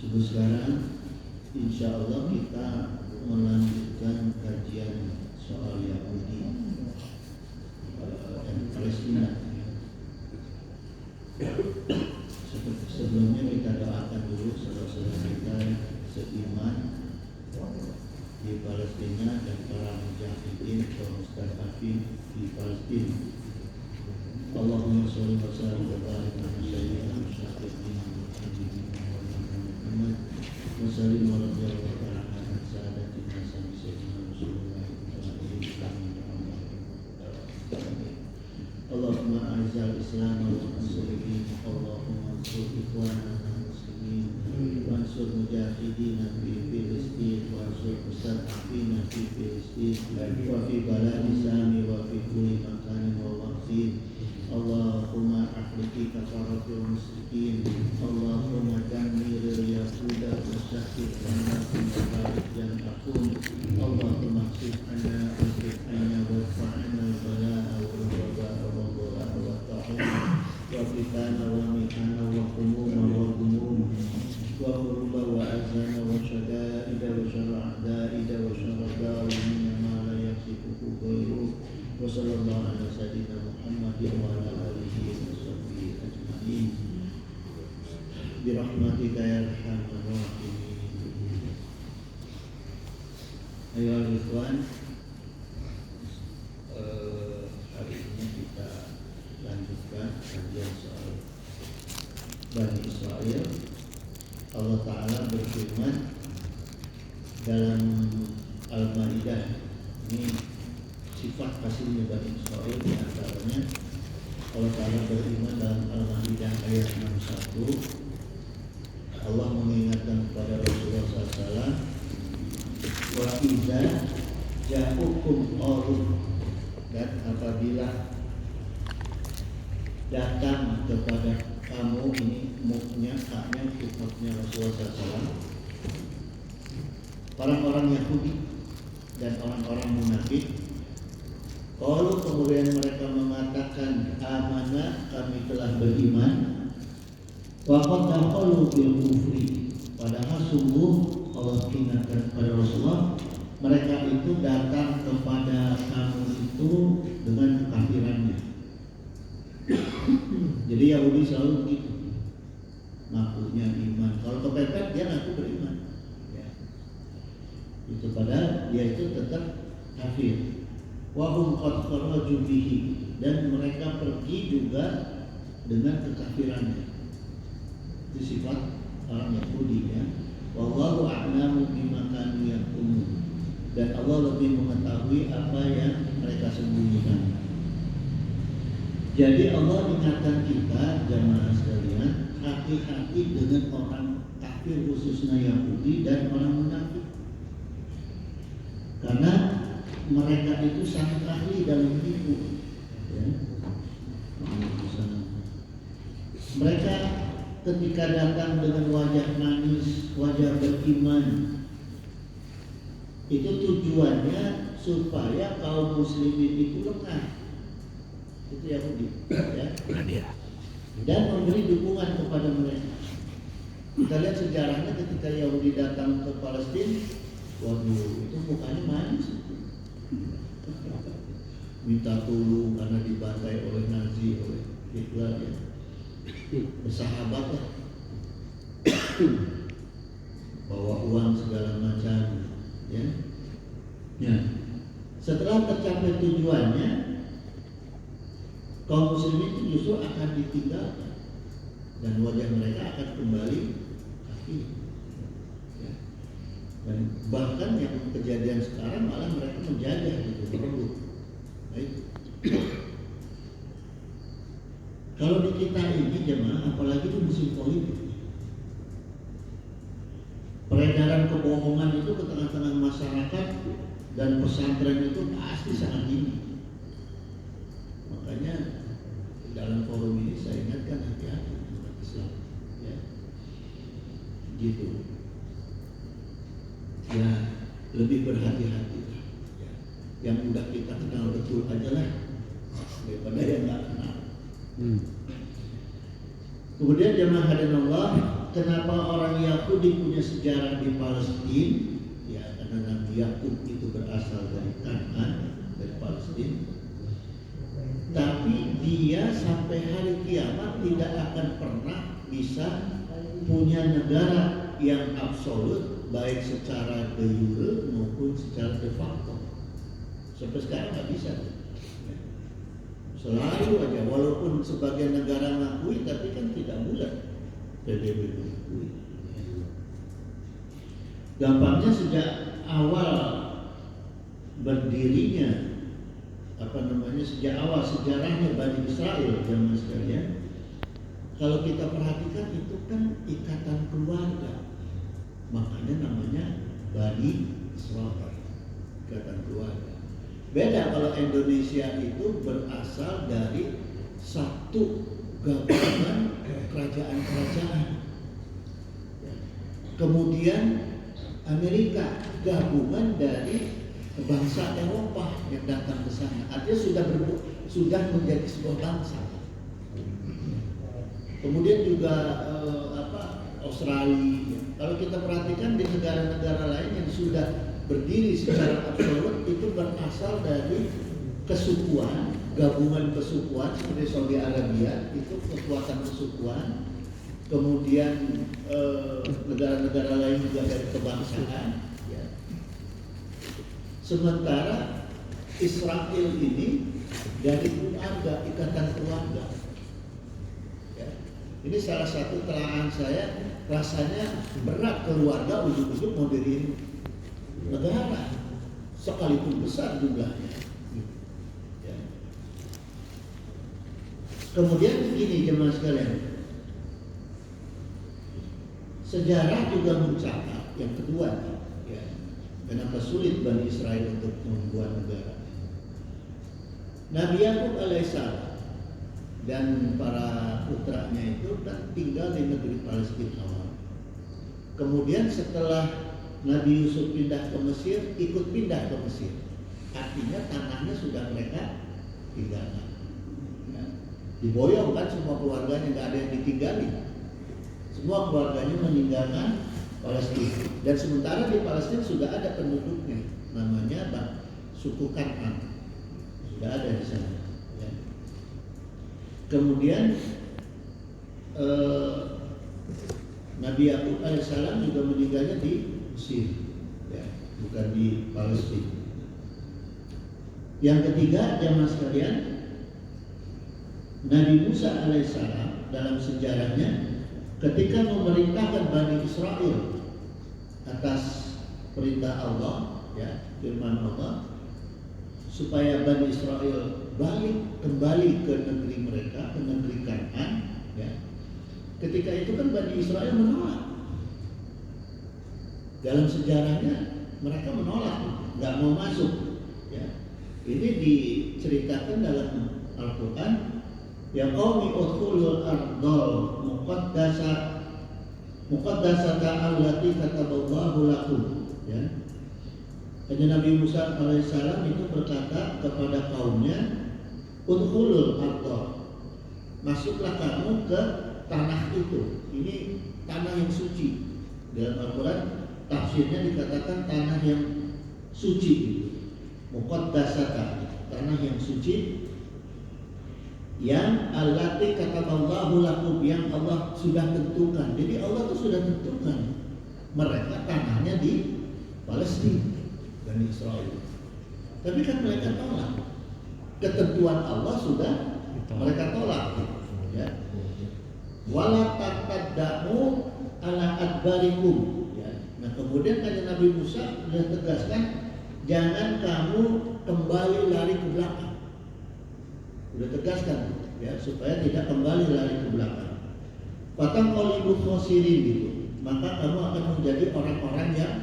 Sebelum sekarang insya Allah kita melanjutkan kajian soal Yahudi dan Palestina. Sebelumnya kita doakan dulu saudara-saudara kita seiman di Palestina dan para mujahidin kaum mustadafin di Palestina. Allahumma sholli wa sallim wa barik ala sayyidina Muhammad wa sallim wa radhiyallahu ta'ala an sadatina sayyidina Rasulullah Allahumma a'izal Islam wal muslimin Allahumma ansur ikhwanana muslimin wa ansur mujahidina fi Filistin wa ansur mustadafina fi Filistin wa fi baladi Sami wa fi kulli makanin wa waqtin Allahumma ahliki kafaratul musyrikin Allahumma dammir yahuda wa syahid annakum barik yang akun Allahumma khif anna khif anna wa fa'anna al-bala'a wa waba'a wa bala'a wa ta'ala wa fitana wa mihana wa humuma wa gumum wa huruba wa azana wa syada'ida wa syara'da'ida wa syara'da'ina ma la yaksifuku ghairu wa sallallahu ala sayyidina Muhammad wa ala alihi wa sahbihi ajma'in birahmatika ya arhamar rahimin. Ayo ikhwan, hari ini kita lanjutkan kajian soal Bani Israel. Allah Ta'ala berfirman dalam Al-Maidah, ini sifat aslinya Bani Israel, di antaranya Allah Ta'ala berfirman dalam Al-Maidah ayat 61. Allah mengingatkan kepada Rasulullah SAW, wa idza ja'ukum qalu, dan apabila datang kepada kamu, ini muknya haknya sifatnya Rasulullah SAW, orang-orang Yahudi dan orang-orang munafik, kalau kemudian mereka mengatakan amanah, kami telah beriman, waqad dakhalu bil kufri, padahal sungguh Allah ingatkan kepada Rasulullah, mereka itu datang kepada kamu itu dengan kekafirannya. Jadi Yahudi selalu begitu, ngakunya iman, kalau kepepet dia ngaku beriman ya. Itu padahal dia itu tetap kafir. Wa hum qad kharaju bihi, dan mereka pergi juga dengan kekafirannya. Itu sifat orang Yahudi ya. Wallahu a'lamu bima kanu yakumun, dan Allah lebih mengetahui apa yang mereka sembunyikan. Jadi Allah ingatkan kita jamaah sekalian, hati-hati dengan orang kafir khususnya Yahudi dan orang munafik, karena mereka itu sangat ahli dalam tipu ya. Mereka ketika datang dengan wajah manis, wajah beriman, itu tujuannya supaya kaum muslimin itu lengah. Itu Yahudi ya. Dan memberi dukungan kepada mereka. Kita lihat sejarahnya ketika Yahudi datang ke Palestina, waduh, itu mukanya manis, minta tolong karena dibantai oleh Nazi, oleh Hitler ya. Bersahabat lah, bawa uang segala macam ya. Ya. Setelah tercapai tujuannya, kaum muslimin itu justru akan ditinggalkan dan wajah mereka akan kembali kafir ya. Dan bahkan yang kejadian sekarang malah mereka menjajah gitu. Baik. Kalau di kita ini jemaah, apalagi di musim politik, peredaran kebohongan itu ke tengah-tengah masyarakat dan pesantren itu pasti sangat tinggi. Makanya dalam forum ini saya ingatkan hati-hati umat Islam ya. Gitu ya, lebih berhati-hati ya. Yang udah kita kenal betul aja lah daripada yang nggak kenal. Kemudian jemaah hadirin Allah, kenapa orang Yahudi punya sejarah di Palestina? Ya, karena Nabi Yakub itu berasal dari Kanaan, dari Palestina. Tapi dia sampai hari kiamat tidak akan pernah bisa punya negara yang absolut, baik secara de jure maupun secara de facto. Sampai sekarang nggak bisa. Selalu aja, walaupun sebagian negara mengakui, tapi kan tidak bulat PBB mengakui. Gampangnya sejak awal berdirinya sejak awal sejarahnya Bani Israel, jamaah sekalian, kalau kita perhatikan itu kan ikatan keluarga, makanya namanya Bani Israel, ikatan keluarga. Beda kalau Indonesia itu berasal dari satu gabungan kerajaan-kerajaan. Kemudian Amerika gabungan dari bangsa Eropa yang datang ke sana. Artinya sudah menjadi sebuah bangsa. Kemudian juga Australia. Kalau kita perhatikan di negara-negara lain yang sudah berdiri secara absolut itu berasal dari kesukuan, gabungan kesukuan seperti Saudi Arabia itu kekuatan kesukuan. Kemudian negara-negara lain juga dari kebangsaan. Ya. Sementara Israel ini dari keluarga, ikatan keluarga. Ya. Ini salah satu telahan saya, rasanya berat keluarga ujung-ujung mau diriin negara, sekalipun besar jumlahnya. Ya. Kemudian begini jemaah sekalian, sejarah juga mencatat yang kedua, ya, kenapa sulit Bani Israel untuk membuat negara. Nabi Yakub alaihissalam dan para putranya itu kan tinggal di negeri Palestina awal. Kemudian setelah Nabi Yusuf pindah ke Mesir, ikut pindah ke Mesir. Artinya tanahnya sudah mereka tinggalkan. Ya. Diboyong kan semua keluarganya, nggak ada yang ditinggali. Semua keluarganya meninggalkan Palestina. Dan sementara di Palestina sudah ada penduduknya, namanya suku Kanaan, sudah ada di sana. Ya. Kemudian Nabi Yakub alaihissalam juga meninggalnya di Mesir, ya, bukan di Palestina. Yang ketiga, jamaah sekalian, Nabi Musa alaihissalam dalam sejarahnya ketika memerintahkan Bani Israel atas perintah Allah, ya, firman Allah, supaya Bani Israel kembali ke negeri mereka, ke negeri Kanaan, ya. Ketika itu kan Bani Israel menolak. Dalam sejarahnya mereka menolak, nggak mau masuk. Ya. Ini diceritakan dalam Al-Quran. Ya qaumi udkhulul ardal muqaddasata allati kataballahu lakum. Ya. Hanya Nabi Musa alaihissalam itu berkata kepada kaumnya, udkhulul ardal, masuklah kamu ke tanah itu. Ini tanah yang suci. Dalam Al-Quran tafsirnya dikatakan tanah yang suci, muqaddasata, tanah yang suci, yang allati kataballahu lakum, yang Allah sudah tentukan. Jadi Allah itu sudah tentukan mereka tanahnya di Palestina dan Israel. Tapi kan mereka tolak. Ketentuan Allah sudah mereka tolak. Ya. Wala taqaddamu ala adbarikum. Nah, kemudian kata Nabi Musa sudah tegaskan, jangan kamu kembali lari ke belakang. Sudah tegaskan, ya, supaya tidak kembali lari ke belakang. Patang qalibu khosirin gitu. Maka kamu akan menjadi orang-orang yang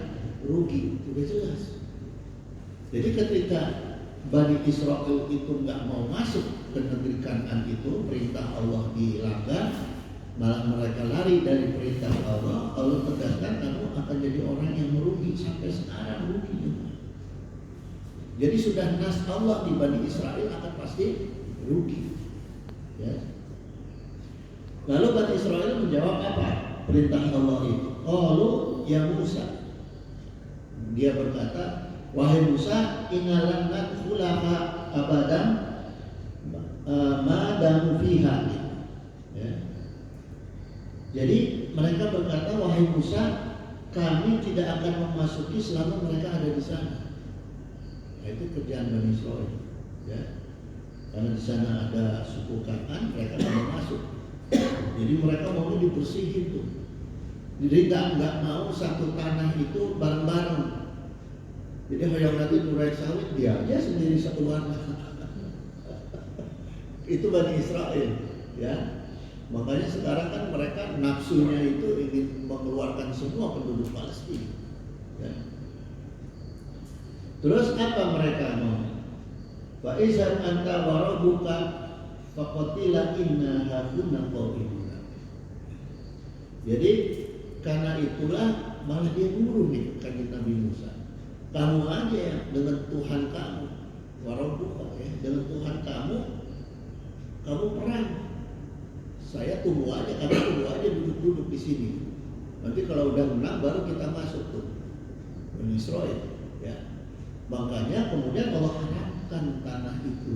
rugi. Sudah jelas. Jadi ketika Bani Israel itu nggak mau masuk ke negeri Kanaan itu, perintah Allah dilanggar, malah mereka lari dari perintah Allah. Allah tegaskan kamu akan jadi orang yang merugi, sampai sekarang rugi juga. Jadi sudah nas Allah di Bani Israel akan pasti rugi. Ya. Lalu Bani Israel menjawab apa? perintah Allah itu. Qalu ya Musa. Dia berkata, wahai Musa, innalan nadkhulaha abadan ma damu fiha. Ya. Jadi mereka berkata, wahai Musa, kami tidak akan memasuki selama mereka ada di sana. Nah, itu kerjaan Bani Israil. Ya. Karena di sana ada suku Kan'an, mereka tidak mau masuk. Jadi mereka mau dibersihin tuh. Jadi nggak mau satu tanah itu bareng-bareng. Jadi hoyong nanti murai sawit dia aja sendiri satu warna. Itu Bani Israil, ya. Makanya sekarang kan mereka nafsunya itu ingin mengeluarkan semua penduduk Palestina. Ya. Terus apa mereka mau? Fa izan anta warabuka faqatila inna hahuna qawimuna. Jadi karena itulah malah dia buruh nih kata Nabi Musa. Kamu aja ya dengan Tuhan kamu, warabuka ya, dengan Tuhan kamu perang. Saya tunggu aja, kamu tunggu aja duduk-duduk di sini. Nanti kalau udah menang baru kita masuk tuh Bani Israil. Ya. Makanya kemudian Allah haramkan tanah itu.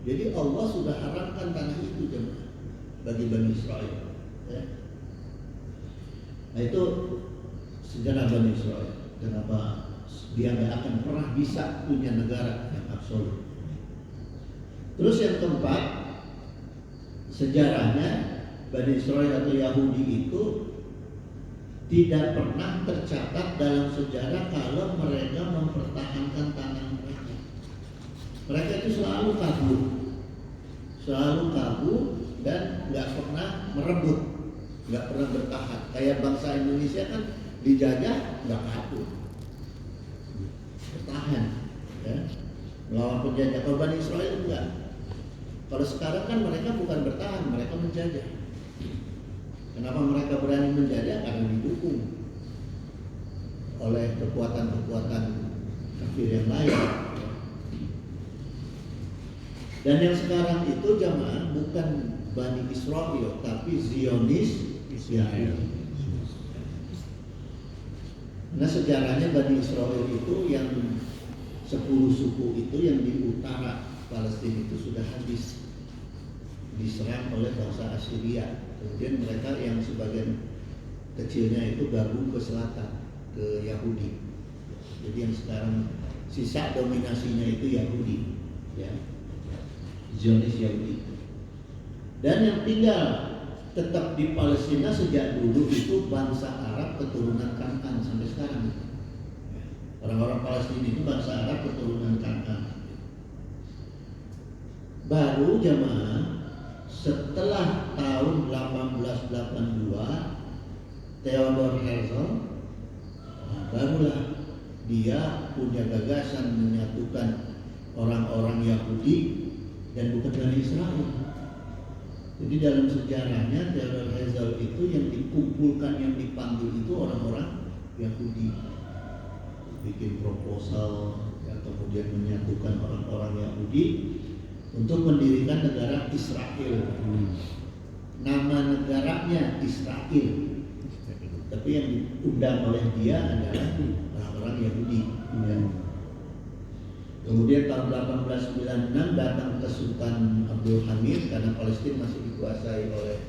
Jadi Allah sudah haramkan tanah itu jemaah bagi Bani Israil. Ya. Nah itu sejarah Bani Israil. Kenapa dia nggak akan pernah bisa punya negara yang absolut. Terus yang keempat, sejarahnya Bani Israil atau Yahudi itu tidak pernah tercatat dalam sejarah kalau mereka mempertahankan tanah mereka. Mereka itu selalu kabur dan nggak pernah merebut, nggak pernah bertahan. Kayak bangsa Indonesia kan dijajah nggak kabur, bertahan, ya. Melawan penjajah. Kalau Bani Israil enggak. Kalau sekarang kan mereka bukan bertahan, mereka menjajah. Kenapa mereka berani menjajah? Karena didukung oleh kekuatan-kekuatan kafir yang lain. Dan yang sekarang itu jamaah bukan Bani Israil, tapi Zionis Israel. Nah sejarahnya Bani Israil itu yang 10 suku itu yang di utara Palestina itu sudah habis diserang oleh bangsa Assyria. Kemudian mereka yang sebagian kecilnya itu gabung ke selatan, ke Yahudi. Jadi yang sekarang sisa dominasinya itu Yahudi, ya, Zionis Yahudi. Dan yang tinggal tetap di Palestina sejak dulu itu bangsa Arab keturunan Kan'an sampai sekarang. Orang-orang Palestina itu bangsa Arab keturunan Kan'an. Baru jemaah setelah tahun 1882 Theodor Herzl, barulah dia punya gagasan menyatukan orang-orang Yahudi dan bukan Bani Israil. Jadi dalam sejarahnya Theodor Herzl itu yang dikumpulkan, yang dipanggil itu orang-orang Yahudi, bikin proposal, ya, kemudian menyatukan orang-orang Yahudi untuk mendirikan negara Israel. Nama negaranya Israel, tapi yang diundang oleh dia adalah orang-orang Yahudi. Ya. Kemudian tahun 1896 datang ke Sultan Abdul Hamid karena Palestina masih dikuasai oleh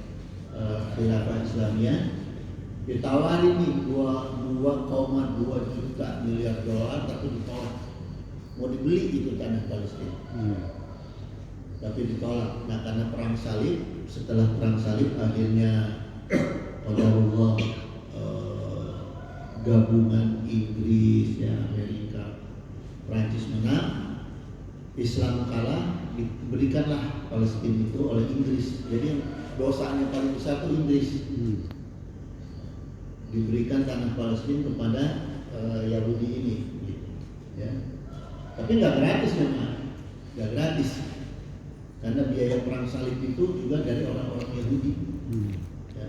Khilafah Islamiyah. Ditawarin nih 2,2 juta miliar dolar, tapi ditolak. Mau dibeli itu tanah Palestina. Tapi ditolak. Nah karena perang salib, setelah perang salib akhirnya qadarullah gabungan Inggris, ya, Amerika, Prancis menang, Islam kalah, diberikanlah Palestina itu oleh Inggris. Jadi yang dosanya paling besar itu Inggris. Diberikan tanah Palestina kepada Yahudi ini, ya. Tapi nggak gratis ya, nggak gratis. Karena biaya perang salib itu juga dari orang-orang Yahudi. Ya.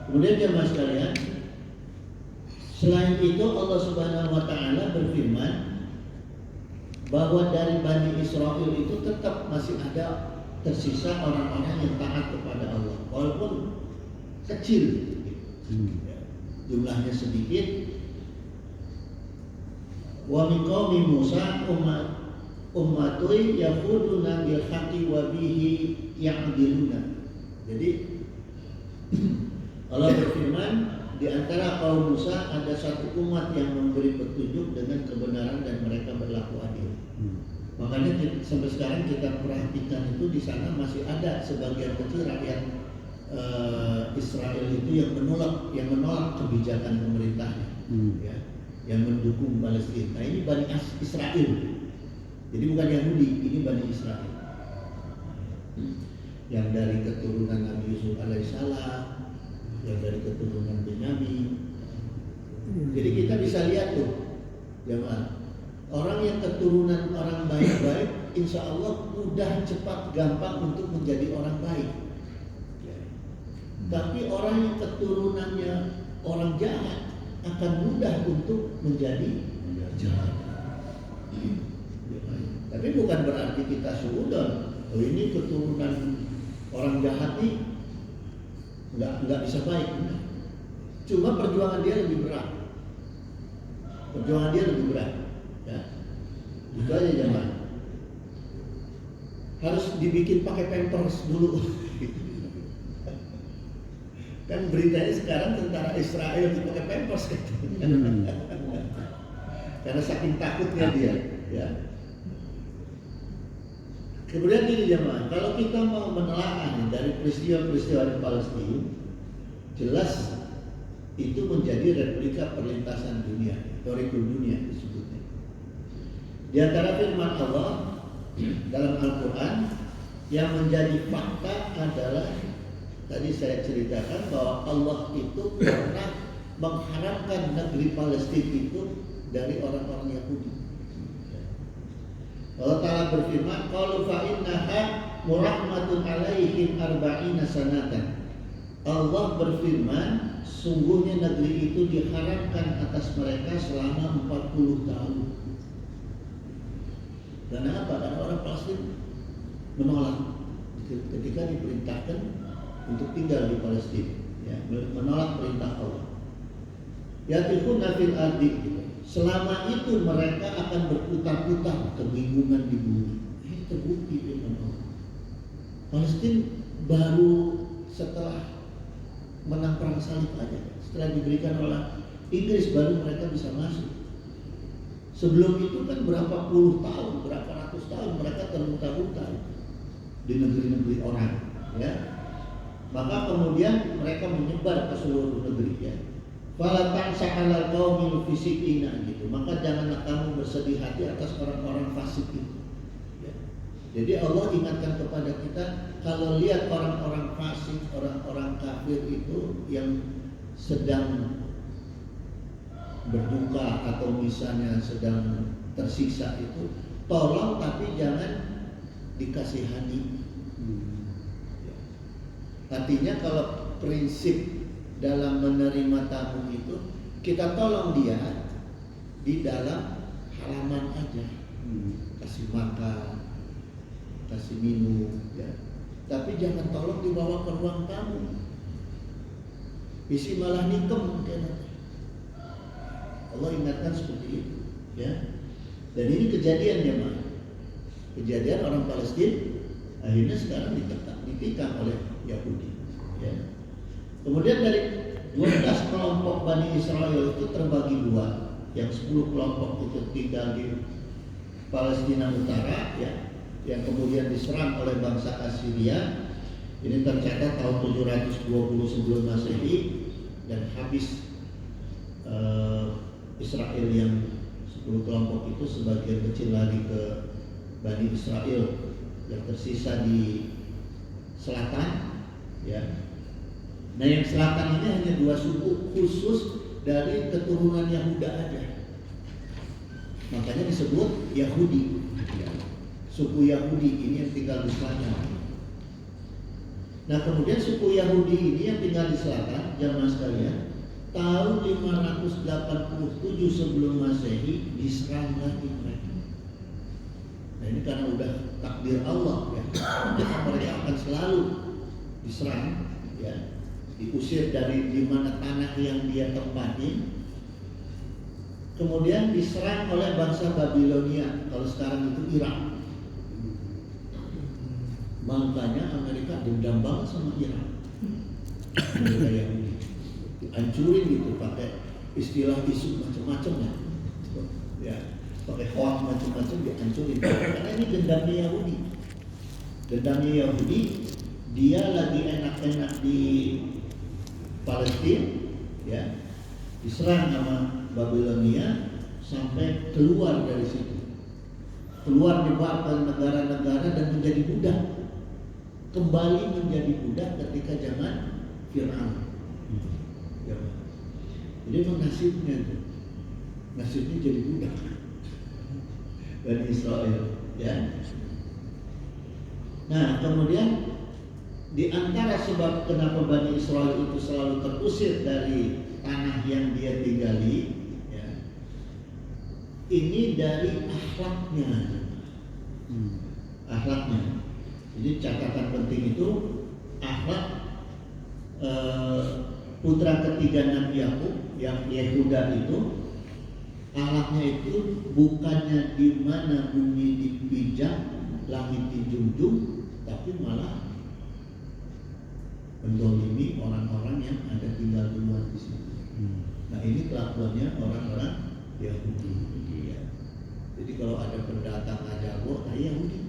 Kemudian jemaah sekalian, selain itu Allah Subhanahu Wa Taala berfirman bahwa dari Bani Israil itu tetap masih ada tersisa orang-orang yang taat kepada Allah. walaupun kecil, ya, jumlahnya sedikit. Wa min qaumi Musa ummatun yaquduna bil haqqi wa bihi ya'diluna. Jadi Allah berfirman, di antara kaum Musa ada satu umat yang memberi petunjuk dengan kebenaran dan mereka berlaku adil. Makanya sampai sekarang kita perhatikan itu di sana masih ada sebagian kecil rakyat Israel itu yang menolak kebijakan pemerintahnya, ya, yang mendukung Palestina. Nah, ini Bani Israel. Jadi bukan Yahudi, ini Bani Israel. Yang dari keturunan Nabi Yusuf alaihissalam, yang dari keturunan Benyamin. Jadi kita bisa lihat tuh, jemaah, orang yang keturunan orang baik-baik, insya Allah mudah, cepat, gampang untuk menjadi orang baik. Tapi orang yang keturunannya orang jahat akan mudah untuk menjadi jahat. Tapi bukan berarti kita suudon, oh ini keturunan orang jahat nih nggak bisa baik. Cuma perjuangan dia lebih berat. Ya. Itu aja jangan. Harus dibikin pakai pampers dulu. Kan beritanya sekarang tentara Israel dipakai pampers katanya. Karena saking takutnya dia, ya. Kemudian ini jemaah, kalau kita mau menelaah dari peristiwa-peristiwa di Palestina, jelas itu menjadi replika perlintasan dunia, historical dunia disebutnya. Di antara firman Allah dalam Al-Quran yang menjadi fakta adalah, tadi saya ceritakan bahwa Allah itu pernah mengharamkan negeri Palestina itu dari orang-orang Yahudi. Allah Ta'ala berfirman, qalu fa innaha murahmatun alaihim arba'ina sanatan. Allah berfirman, sungguhnya negeri itu diharamkan atas mereka selama 40 tahun. Karena apa? Karena orang Palestina menolak ketika diperintahkan untuk tinggal di Palestina, ya, menolak perintah Allah. Yatikhuna fil ardi, gitu. Selama itu mereka akan berputar-putar kebingungan di bumi. Ini terbukti firman Allah. Palestina baru setelah menang perang salib aja, setelah diberikan oleh Inggris baru mereka bisa masuk. Sebelum itu kan berapa puluh tahun, berapa ratus tahun mereka terluka-luka di negeri-negeri orang, ya. Maka kemudian mereka menyebar ke seluruh negeri, ya. Fala ta'sa 'alal qaumil fisiqina, gitu. Maka janganlah kamu bersedih hati atas orang-orang fasik itu. Ya. Jadi Allah ingatkan kepada kita, kalau lihat orang-orang fasik, orang-orang kafir itu yang sedang berduka atau misalnya sedang tersiksa itu, tolong tapi jangan dikasihani. Artinya kalau prinsip dalam menerima tamu itu, kita tolong dia di dalam halaman aja, kasih makan, kasih minum, ya. Tapi jangan tolong dibawa ke ruang tamu. Isi malah nikem mungkin. Allah ingatkan seperti itu, ya. Dan ini kejadian ya, Mas. Kejadian orang Palestina akhirnya sekarang ditikam oleh Yahudi, ya. Kemudian dari 12 kelompok Bani Israel itu terbagi dua. Yang 10 kelompok itu tinggal di Palestina Utara, ya, yang kemudian diserang oleh bangsa Assyria. Ini tercatat tahun 720 sebelum Masehi, dan habis Israel yang 10 kelompok itu sebagian kecil lari ke Bani Israel yang tersisa di selatan, ya. Nah, yang selatan ini hanya 2 suku khusus dari keturunan Yahuda aja. Makanya disebut Yahudi. Suku Yahudi ini yang tinggal di selatan. Nah, kemudian suku Yahudi ini yang tinggal di selatan, jamaah sekalian, tahun 587 sebelum Masehi diserang lagi mereka. Nah, ini karena udah takdir Allah, ya. Mereka akan selalu diserang. ya, diusir dari di mana tanah yang dia tempati, kemudian diserang oleh bangsa Babilonia, kalau sekarang itu Irak. Makanya Amerika dendam banget sama Irak. Mereka Yahudi hancurin gitu pakai istilah isu macam-macam ya, pakai hoax macam-macam dihancurin karena ini dendamnya Yahudi. Dendamnya Yahudi, dia lagi enak-enak di Palestina, ya, diserang sama Babilonia sampai keluar dari situ, keluar dibawa ke negara-negara dan menjadi budak, kembali menjadi budak ketika zaman Fir'aun. Jadi memang nasibnya jadi budak Bani Israel, ya. Nah, kemudian di antara sebab kenapa Bani Israel itu selalu terusir dari tanah yang dia tinggali, ya, ini dari akhlaknya. Akhlaknya. Jadi catatan penting itu akhlak putra ketiga Nabi Yakub yang Yehuda itu, akhlaknya itu bukannya di mana bumi dipijak, langit dijunjung, tapi malah mendolimi orang-orang yang ada tinggal duluan di situ. Nah, ini kelakuannya orang-orang Yahudi. Ya. Jadi kalau ada pendatang Ajago, Yahudi.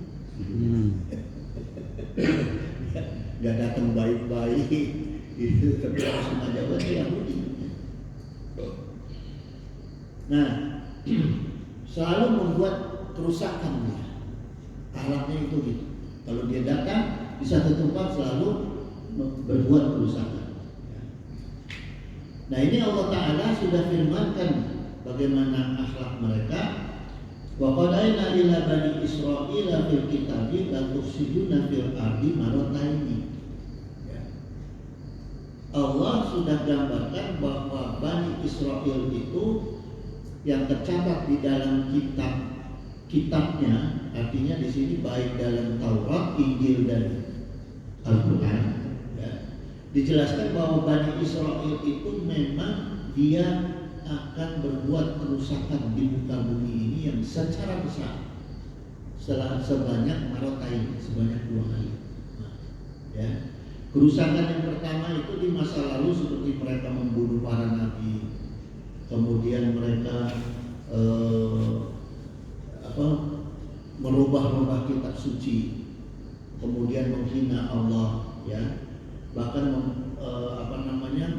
Gak datang baik-baik, itu tapi langsung Ajago Yahudi. Nah, selalu membuat kerusakan dia. Akhlaknya itu gitu. Kalau dia datang di satu tempat selalu berbuat kerusakan. Nah, ini Allah Ta'ala sudah firmankan bagaimana akhlak mereka. Wa qadaina ila bani Israila fil kitabi la tufsiduna fil ardi marrataini. Allah sudah gambarkan bahwa Bani Israel itu yang tercatat di dalam kitabnya, artinya di sini baik dalam Taurat, Injil dan Al-Quran, ya, dijelaskan bahwa Bani Israel itu memang dia akan berbuat kerusakan di muka bumi ini yang secara besar sebanyak marotain, sebanyak 2 kali. Nah, ya. Kerusakan yang pertama itu di masa lalu seperti mereka membunuh para nabi, kemudian mereka merubah-rubah kitab suci, kemudian menghina Allah, ya, bahkan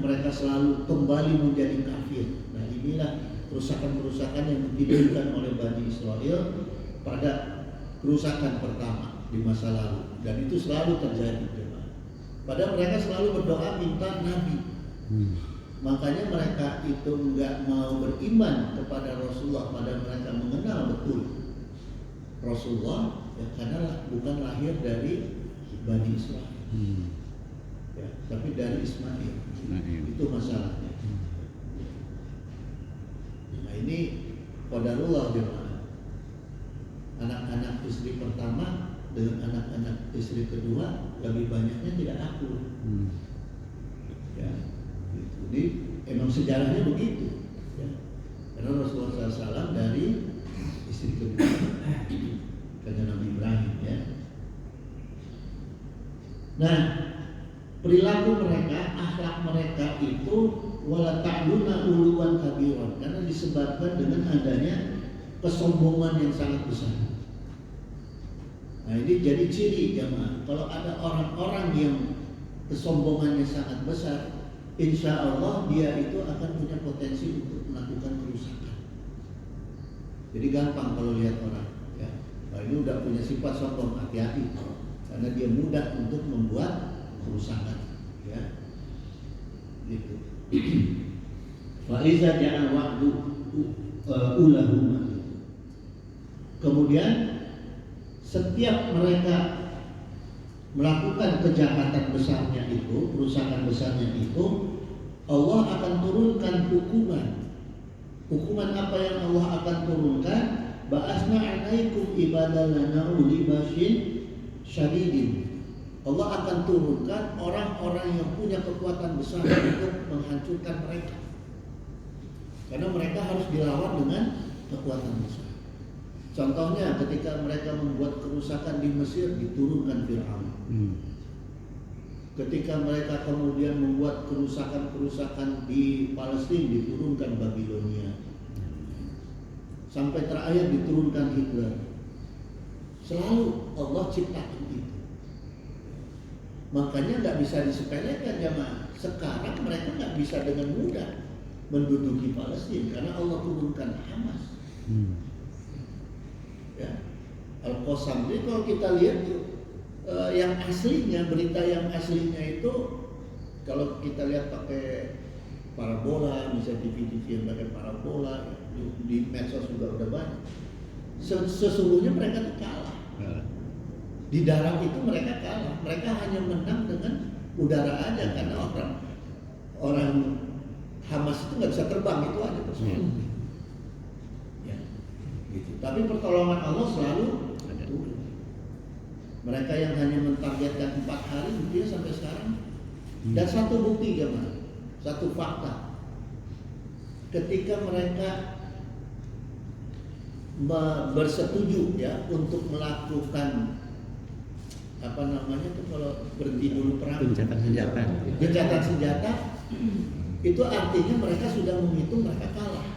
mereka selalu kembali menjadi kafir. Nah, inilah kerusakan-kerusakan yang diberikan oleh Bani Israel pada kerusakan pertama di masa lalu, dan itu selalu terjadi. Padahal mereka selalu berdoa minta nabi. Makanya mereka itu enggak mau beriman kepada Rasulullah, padahal mereka mengenal betul Rasulullah, ya, karena bukan lahir dari Bani Israel, ya, tapi dari Ismail. Itu masalahnya. Nah, ini qadarullah jemaah. Anak-anak istri pertama dengan anak-anak istri kedua lebih banyaknya tidak akur. Ya, jadi emang sejarahnya begitu. Ya. Karena Rasulullah SAW dari istri kedua karena Nabi Ibrahim, ya. Nah, perilaku mereka, akhlak mereka itu wala ta'luna uluwan kabiran, karena disebabkan dengan adanya kesombongan yang sangat besar. Nah, ini jadi ciri jamaah. Kalau ada orang-orang yang kesombongannya sangat besar, insya Allah dia itu akan punya potensi untuk melakukan kerusakan. Jadi gampang kalau lihat orang, ya, nah, ini udah punya sifat sombong, hati-hati, karena dia mudah untuk membuat kerusakan, ya, gitu. Faiza jangan waktu ulahuma. Kemudian setiap mereka melakukan kejahatan besarnya itu, kerusakan besarnya itu, Allah akan turunkan hukuman. Hukuman apa yang Allah akan turunkan? Ba'asna 'alaikum ibadalana uli basyin syadidin. Allah akan turunkan orang-orang orang-orang yang punya kekuatan besar untuk menghancurkan mereka. Karena mereka harus dilawan dengan kekuatan besar. Contohnya ketika mereka membuat kerusakan di Mesir, diturunkan Fir'aun. Ketika mereka kemudian membuat kerusakan-kerusakan di Palestina, diturunkan Babilonia. Sampai terakhir diturunkan Hitler. Selalu Allah ciptakan itu. Makanya nggak bisa disepelekan jamaah. Sekarang mereka nggak bisa dengan mudah menduduki Palestina karena Allah turunkan Hamas. Ya, Al-Qassam. Jadi kalau kita lihat yang aslinya, berita yang aslinya itu kalau kita lihat pakai parabola, misalnya TV yang pakai parabola, di medsos juga udah banyak. Sesungguhnya mereka tuh kalah. Di darat itu mereka kalah. Mereka hanya menang dengan udara aja karena orang Hamas itu nggak bisa terbang, itu aja persoalan. Ya, gitu. Tapi pertolongan Allah selalu turun. Mereka yang hanya mentargetkan 4 hari, buktinya sampai sekarang. Dan satu bukti jemaah, satu fakta. Ketika mereka bersetuju ya untuk melakukan apa namanya tuh kalau berhenti dulu perang, gencatan senjata, itu artinya mereka sudah menghitung mereka kalah.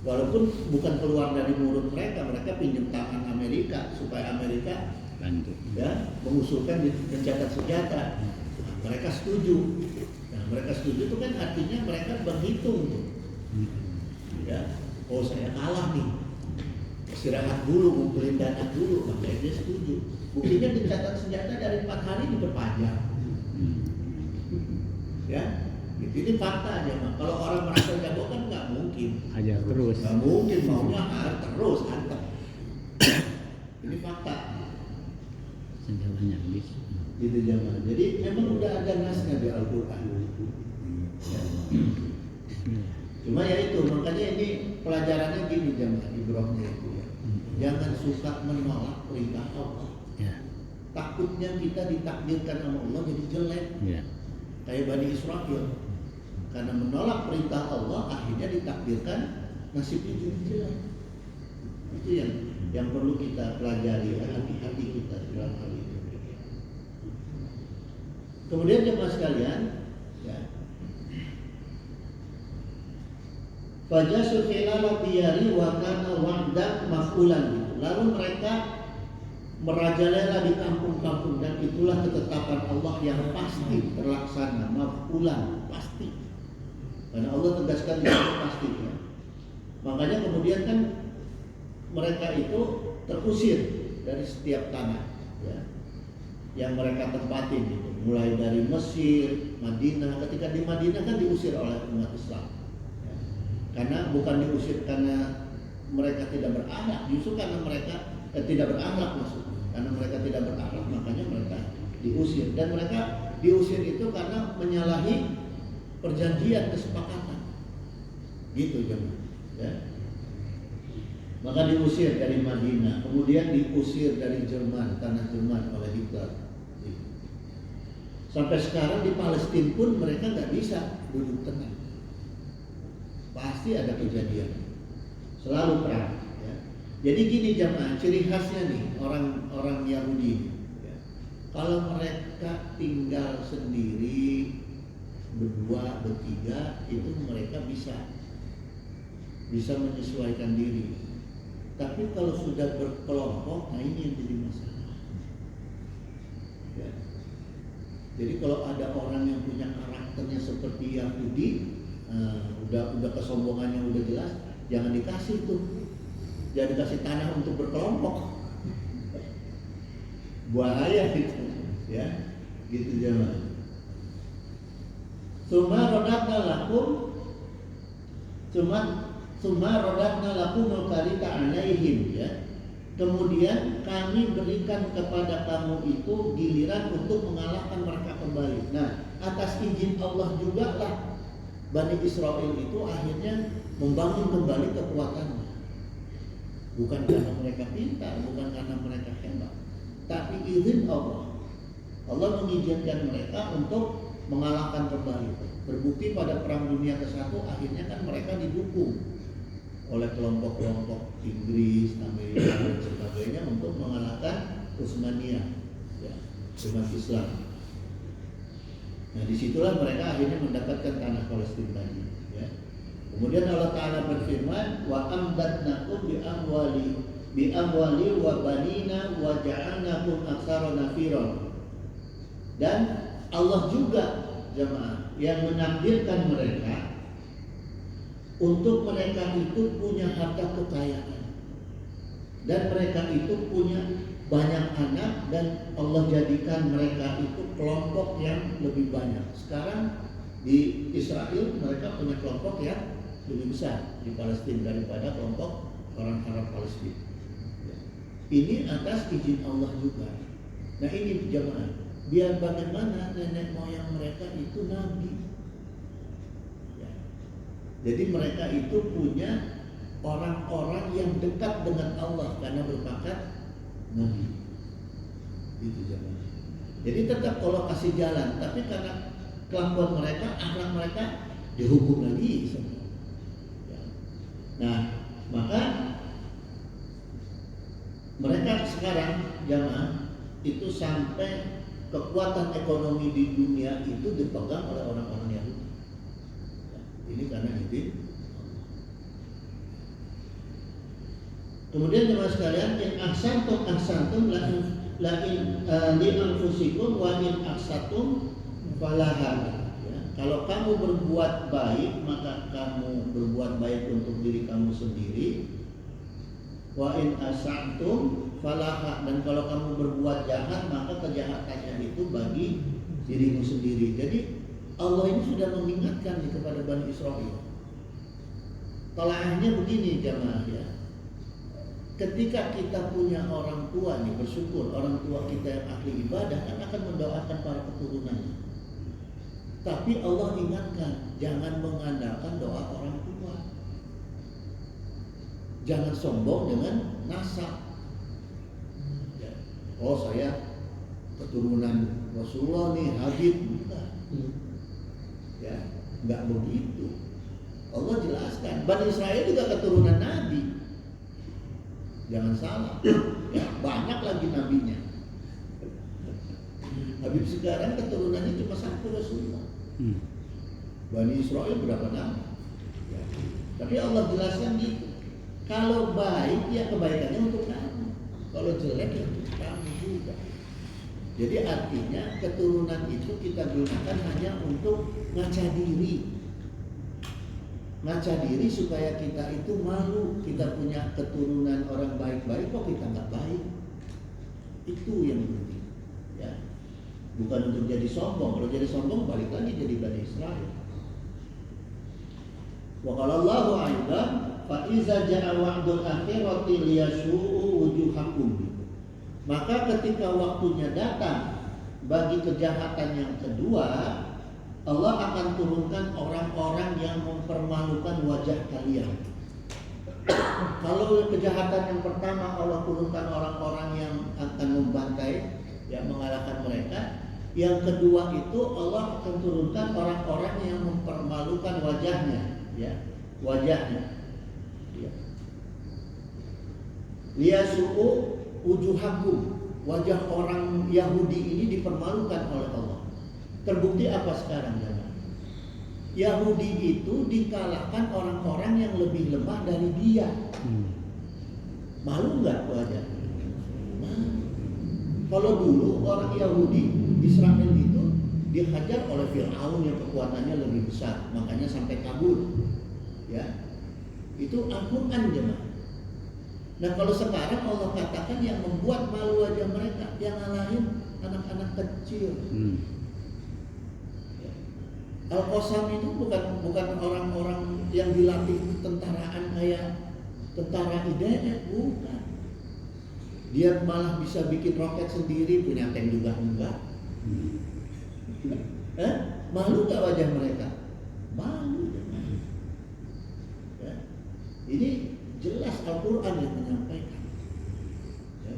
Walaupun bukan keluar dari mulut mereka pinjam tangan Amerika supaya Amerika bantu ya mengusulkan gencatan senjata. Mereka setuju. Nah, mereka setuju itu kan artinya mereka berhitung tuh. Ya, oh saya kalah nih. Istirahat dulu, ngumpulin dana dulu, makanya dia setuju. Buktinya gencatan senjata dari 4 hari diperpanjang. Ya, gitu. Ini fakta aja, Mak. Kalau orang merasa jago kan nggak mungkin. Ajar terus. Nggak mungkin maunya terus hantar. Ini fakta. Senjatanya habis. Gitu jamaah. Jadi memang udah ada nasnya di Al-Quran. Ya. Cuma ya itu, makanya ini pelajarannya gini jamaah Ibrahimnya itu ya. Jangan suka menolak perintah Allah. Ya. Takutnya kita ditakdirkan sama Allah jadi jelek. Ya. Kayak Bani Israel. Karena menolak perintah Allah akhirnya ditakdirkan nasibnya jadi jelek. Itu yang perlu kita pelajari ya, hati-hati kita dalam hal itu. Kemudian jemaah sekalian, ya. Fajasu khilala diyari wa kana wa'dan maf'ulan gitu. Lalu mereka merajalela di kampung-kampung dan itulah ketetapan Allah yang pasti terlaksana, maf'ulan, pasti. Karena Allah tegaskan itu pasti ya. Makanya kemudian kan mereka itu terusir dari setiap tanah ya, yang mereka tempatin gitu. Mulai dari Mesir, Madinah. Ketika di Madinah kan diusir oleh umat Islam. Karena bukan diusir karena mereka tidak berakhlak, justru karena mereka tidak berakhlak maksudnya. Karena mereka tidak berakhlak, makanya mereka diusir. Dan mereka diusir itu karena menyalahi perjanjian kesepakatan. Gitu jemaah. Ya. Maka diusir dari Madinah, kemudian diusir dari Jerman, tanah Jerman oleh Hitler. Sampai sekarang di Palestina pun mereka nggak bisa duduk tenang. Pasti ada kejadian, selalu perang. Ya. Jadi gini jamaah, ciri khasnya nih orang Yahudi. Ya. Kalau mereka tinggal sendiri, berdua, bertiga, itu mereka bisa menyesuaikan diri. Tapi kalau sudah berkelompok, nah ini yang jadi masalah. Ya. Jadi kalau ada orang yang punya karakternya seperti Yahudi, udah kesombongannya udah jelas, jangan dikasih tuh, jangan dikasih tanah untuk berkelompok, bahaya gitu, ya, gitu jangan. Summa rodakna lakum al-karita alaihim ya. Kemudian kami berikan kepada kamu itu giliran untuk mengalahkan mereka kembali. Nah, atas izin Allah juga lah Bani Israel itu akhirnya membangun kembali kekuatannya. Bukan karena mereka pintar, bukan karena mereka hebat, tapi izin Allah. Allah mengizinkan mereka untuk mengalahkan kembali. Terbukti pada Perang Dunia ke-1 akhirnya kan mereka didukung oleh kelompok-kelompok Inggris, Amerika dan sebagainya untuk mengalahkan Utsmaniyah, ya, umat Islam. Nah disitulah mereka akhirnya mendapatkan tanah Palestina tadi. Ya. Kemudian Allah Taala berfirman, wa amdatnakum bi amwali wa banina wa ja'alnakum aktsara nafiron. Dan Allah juga jemaah yang menakdirkan mereka untuk mereka itu punya harta kekayaan dan mereka itu punya banyak anak dan Allah jadikan mereka itu kelompok yang lebih banyak. Sekarang di Israel mereka punya kelompok yang lebih besar di Palestina daripada kelompok orang Arab Palestina. Ini atas izin Allah juga. Nah ini jemaah, biar bagaimana nenek moyang mereka itu nabi. Ya. Jadi mereka itu punya orang-orang yang dekat dengan Allah karena berpangkat nabi. Itu jemaah. Jadi tetap kalau kasih jalan, tapi karena kelakuan mereka, akhlak mereka dihukum lagi. Ya. Nah, maka mereka sekarang jamaah itu sampai kekuatan ekonomi di dunia itu dipegang oleh orang-orang Yahudi. Ya, ini karena itu. Kemudian jemaah sekalian, in ahsantum la in li anfusikum wa in ahsatum falaha. Ya, kalau kamu berbuat baik, maka kamu berbuat baik untuk diri kamu sendiri. Wa in asantum falaha, dan kalau kamu berbuat jahat maka kejahatannya itu bagi dirimu sendiri. Jadi Allah ini sudah mengingatkan kepada Bani Israel. Telaahnya begini jamaah ya. Ketika kita punya orang tua nih, bersyukur orang tua kita yang ahli ibadah kan akan mendoakan para keturunannya. Tapi Allah ingatkan, jangan mengandalkan doa orang tua. Jangan sombong dengan nasab. Ya. Oh saya keturunan Rasulullah nih, Habib, bukan. Ya, nggak begitu. Allah jelaskan, Bani Israel juga keturunan Nabi. Jangan salah. Ya, banyak lagi nabinya. Habib sekarang keturunannya cuma satu, Rasulullah. Bani Israel berapa nabi? Ya. Tapi Allah jelaskan gitu. Kalau baik ya kebaikannya untuk kamu, kalau jelek ya untuk kamu juga. Jadi artinya keturunan itu kita gunakan hanya untuk ngaca diri supaya kita itu malu, kita punya keturunan orang baik-baik kok kita nggak baik. Itu yang penting, ya. Bukan untuk jadi sombong. Kalau jadi sombong balik lagi jadi Bani Israel. Wa qala Allahu aidan fa iza ja'a wa'dul akhirati liyasu'u wujuhakum. Maka ketika waktunya datang bagi kejahatan yang kedua, Allah akan turunkan orang-orang yang mempermalukan wajah kalian. Kalau kejahatan yang pertama Allah turunkan orang-orang yang akan membantai, yang mengalahkan mereka. Yang kedua itu Allah akan turunkan orang-orang yang mempermalukan wajahnya, ya, wajahnya. Ya. Liyasu'u wujuhakum, wajah orang Yahudi ini dipermalukan oleh Allah. Terbukti apa sekarang ya? Yahudi itu dikalahkan orang-orang yang lebih lemah dari dia. Malu nggak wajahnya? Malu. Kalau dulu orang Yahudi Israel itu dihajar oleh Fir'aun yang kekuatannya lebih besar, makanya sampai kabur. Ya, itu Al-Quran jemaah. Nah kalau sekarang Allah katakan yang membuat malu wajah mereka, yang ngalahin anak-anak kecil. Ya. Al-Qasam itu bukan orang-orang yang dilatih tentaraan kayak tentara IDF, bukan. Dia malah bisa bikin roket sendiri, punya tank juga enggak. Malu gak wajah mereka? Malu. Ya. Ini jelas Al-Quran yang menyampaikan. Ya.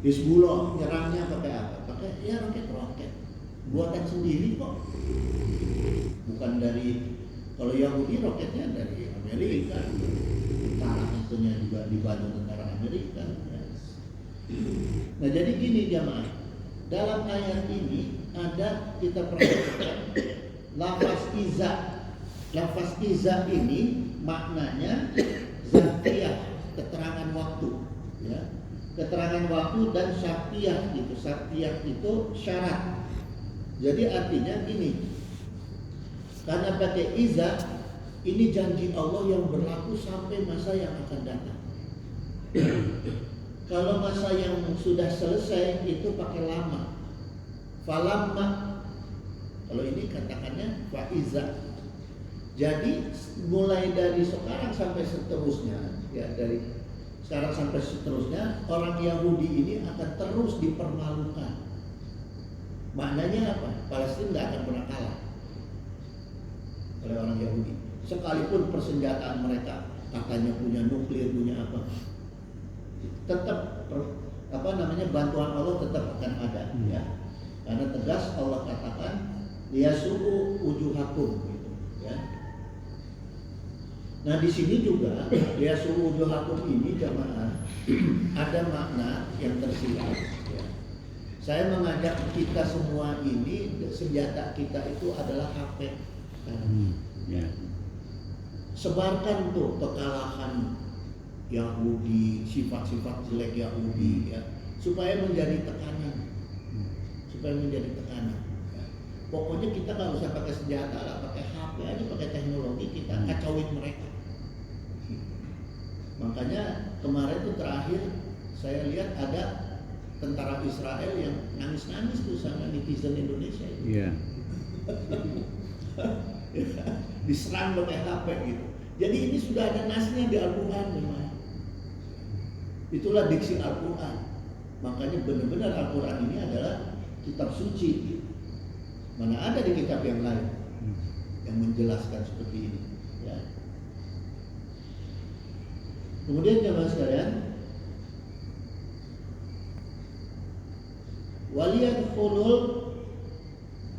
Hizbullah nyerangnya pakai apa? Pakai ya roket-roket buatan sendiri kok. Bukan dari, kalau Yahudi roketnya dari Amerika, utara tentunya juga dibantu tentara Amerika. Nah jadi gini jamaah, dalam ayat ini ada kita perhatikan lafaz iza. Lafaz iza ini maknanya zarfiyah, keterangan waktu, ya. Keterangan waktu dan syartiyah gitu. Syartiyah itu syarat. Jadi artinya gini, karena pakai iza, ini janji Allah yang berlaku sampai masa yang akan datang. Kalau masa yang sudah selesai itu pakai lama. Falamma. Kalau ini katakannya faiza. Jadi mulai dari sekarang sampai seterusnya, ya dari sekarang sampai seterusnya orang Yahudi ini akan terus dipermalukan. Maknanya apa? Palestina tidak akan pernah kalah oleh orang Yahudi. Sekalipun persenjataan mereka katanya punya nuklir, punya apa, tetap bantuan Allah tetap akan ada, ya. Karena tegas Allah katakan liyasu'u wujuhakum gitu, ya. Nah di sini juga liyasu'u wujuhakum ini jamaah ada makna yang tersirat, ya. Saya mengajak kita semua ini, senjata kita itu adalah HP. Ya. Sebarkan tuh kekalahan Yahudi, sifat-sifat jelek Yahudi, ya, supaya menjadi tekanan, ya. Pokoknya kita nggak usah pakai senjata lah, pakai HP aja, pakai teknologi kita kacauin mereka. Makanya kemarin tuh terakhir saya lihat ada tentara Israel yang nangis-nangis tuh sama netizen Indonesia itu. Yeah. Diserang pakai HP gitu. Jadi ini sudah ada nasnya di Al-Quran memang. Itulah diksi Al-Quran. Makanya benar-benar Al-Quran ini adalah kitab suci gitu. Mana ada di kitab yang lain yang menjelaskan seperti ini, ya. Kemudian jemaah sekalian,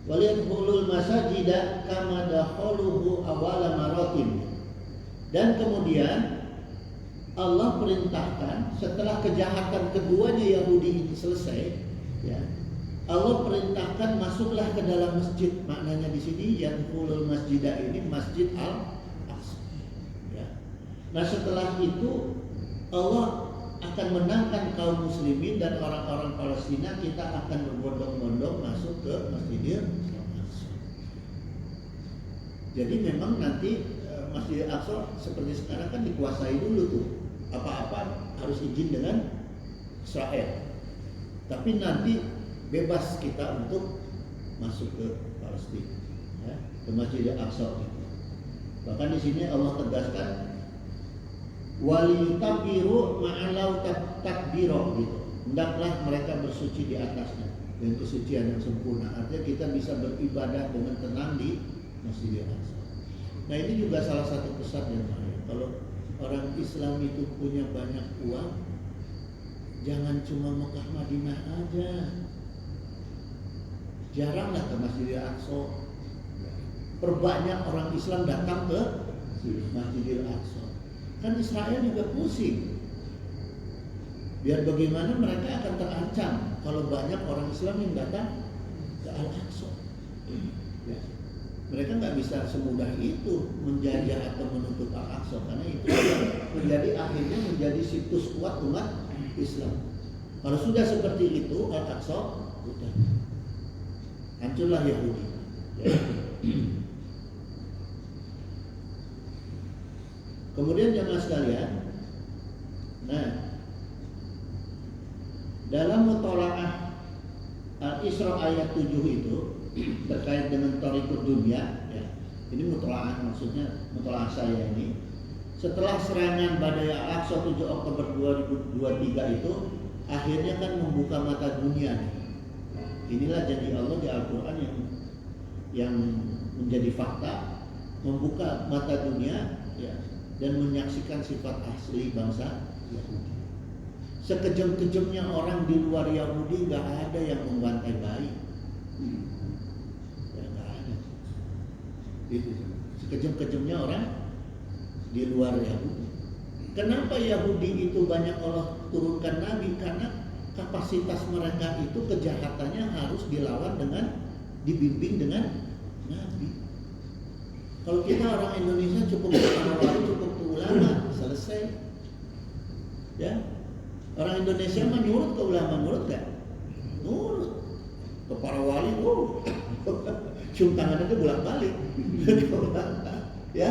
waliyadkhulul masajida kama dakhaluhu awwala maratin. Dan kemudian Allah perintahkan setelah kejahatan keduanya Yahudi ini selesai, ya, Allah perintahkan masuklah ke dalam masjid. Maknanya di sini yadkhulul masjidah ini Masjid Al-Aqsa, ya. Nah setelah itu Allah akan menangkan kaum muslimin dan orang-orang Palestina, kita akan berbondong-bondong masuk ke Masjidil Aqsa. Jadi memang nanti Masjidil Aqsa seperti sekarang kan dikuasai dulu tuh. Apa-apa harus izin dengan Israel. Tapi nanti bebas kita untuk masuk ke Palestina, ya, ke Masjidil Aqsa. Bahkan di sini Allah tegaskan waliyutabiru ma'alau takbiro gitu. Hendaklah mereka bersuci di atasnya dengan kesucian yang sempurna. Artinya kita bisa beribadah dengan tenang di Masjidil Aqsa. Nah ini juga salah satu pesan yang baik. Kalau orang Islam itu punya banyak uang, jangan cuma Mekah Madinah aja. Jaranglah ke Masjidil Aqsa. Perbanyak orang Islam datang ke Masjidil Aqsa. Kan Israel juga pusing. Biar bagaimana mereka akan terancam kalau banyak orang Islam yang datang ke Al-Aqsa. Ya. Mereka nggak bisa semudah itu menjajah atau menutup Al-Aqsa, karena itu menjadi akhirnya menjadi situs kuat umat Islam. Kalau sudah seperti itu Al-Aqsa, udah hancurlah Yahudi. Ya. Kemudian jemaah sekalian, nah dalam mutolaah Al-Isra ayat 7 itu terkait dengan thariqud dunya, ya. Ini mutolaah, maksudnya mutolaah saya ini. Setelah serangan badai Al-Aqsa 7 Oktober 2023 itu akhirnya kan membuka mata dunia nih. Inilah janji Allah di Al-Quran yang menjadi fakta, membuka mata dunia, ya, dan menyaksikan sifat asli bangsa Yahudi. Sekejam-kejamnya orang di luar Yahudi nggak ada yang membantai bayi. Ya nggak ada. Itu sekejam-kejamnya orang di luar Yahudi. Kenapa Yahudi itu banyak Allah turunkan nabi? Karena kapasitas mereka itu kejahatannya harus dilawan dengan dibimbing dengan nabi. Kalau kita orang Indonesia cukup ke cukup ke ulama, selesai. Ya, orang Indonesia mah nyurut ke ulama, nurut gak? Nurut. Ke para wali, cium tangan aja bolak-balik. Ya,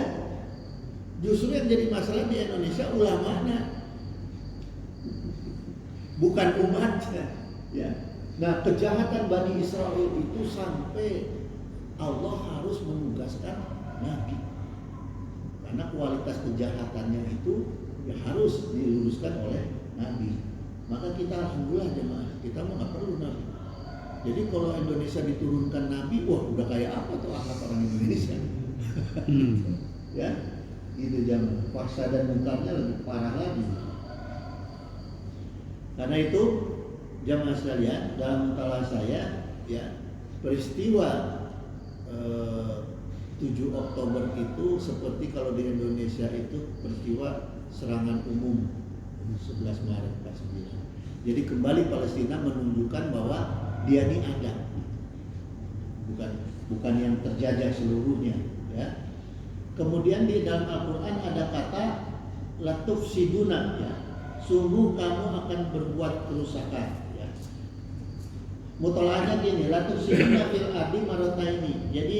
justru yang jadi masalah di Indonesia ulamanya, bukan umatnya. Ya. Nah, kejahatan Bani Israel itu sampai Allah harus menugaskan nabi. Karena kualitas kejahatannya itu ya harus diluruskan oleh nabi. Maka kita alhamdulillah jemaah, kita mau nggak perlu nabi. Jadi kalau Indonesia diturunkan nabi, wah udah kayak apa tuh akhlak orang Indonesia? Ya, itu jamaah. Faksa dan mungkarnya lebih parah lagi. Karena itu jamaah sekalian, dalam mutalah saya ya, peristiwa 7 Oktober itu seperti kalau di Indonesia itu peristiwa serangan umum 11 Maret 49. Jadi kembali Palestina menunjukkan bahwa dia ini ada, bukan yang terjajah seluruhnya. Ya. Kemudian di dalam Al-Quran ada kata latufsiduna, ya, sungguh kamu akan berbuat kerusakan. Ya. Mutolahnya gini, latufsiduna fil ardi marataini. Jadi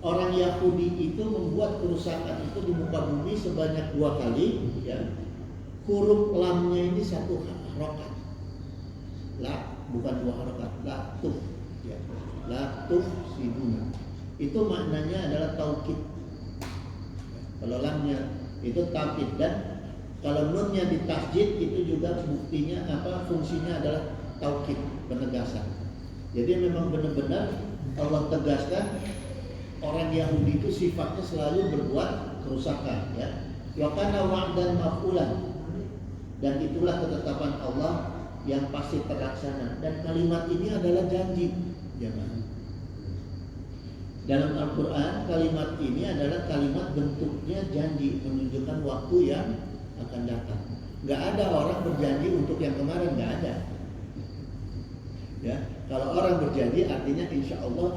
orang Yahudi itu membuat kerusakan itu di muka bumi sebanyak 2 kali. Ya. Huruf lamnya ini 1 harokat. La, bukan 2 harokat. Latuf. Ya. Latufsiduna. Itu maknanya adalah taukid. Kalau lamnya itu taukid, dan kalau nunnya ditasjid itu juga buktinya fungsinya adalah taukid, penegasan. Jadi memang benar-benar Allah tegaskan orang Yahudi itu sifatnya selalu berbuat kerusakan, ya. Wa kana wa'dan maf'ulan. Dan itulah ketetapan Allah yang pasti terlaksana. Dan kalimat ini adalah janji, jangan. Dalam Al-Quran kalimat ini adalah kalimat bentuknya janji, menunjukkan waktu yang akan datang. Gak ada orang berjanji untuk yang kemarin, gak ada. Ya, kalau orang berjanji artinya insya Allah